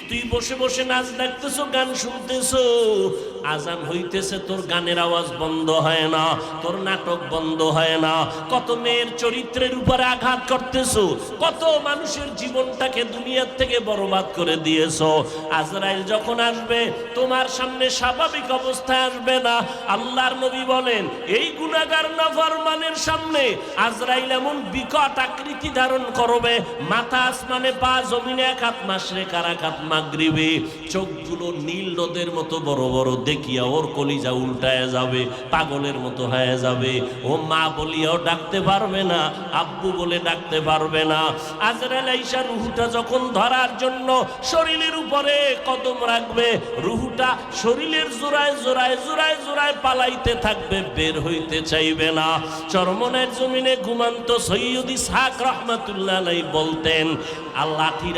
তুই বসে বসে নাচ দেখতেছো, গান শুনতেছো, আজান হইতেছে, তোর গানের আওয়াজ বন্ধ হয় না, তোর নাটক বন্ধ হয় না, কত মেয়ের চরিত্রের উপরে আঘাত করতেছো, কত মানুষের জীবনটাকে দুনিয়ার থেকে বরবাদ করে দিয়েছো। আজরাইল যখন আসবে তোমার সামনে স্বাভাবিক অবস্থায় আসবে না। আল্লাহর নবী বলেন এই গুনাহগার নাফরমানের সামনে আজরাইল এমন বিকট আকৃতি ধারণ করবে, মাথা আসমানে, পা জমিনে, এক হাত মাশরিক আর এক হাত মাগরিবে, চোখগুলো নীল নদের মতো বড় বড়, দেখিয়া ওর কলিজা উল্টায় যাবে, পাগলের মতো হয়ে যাবে। ও মা বলিয়াও ডাকতে পারবে না, আব্বু বলে ডাকতে পারবে না। আজরাইল আইসা রুহুটা যখন ধরার জন্য শরীরের উপরে কদম রাখবে, রুহুটা শরীরের জোড়ায় জোড়ায় জোড়ায় জোড়ায় পালাইতে থাকবে, বের হইতে চাইবে না। চরমনের জমিনে ঘুমান্ত সৈয়দ ইসহাক রহমাতুল্লাহ আলাইহি বলতেন, আল্লাহ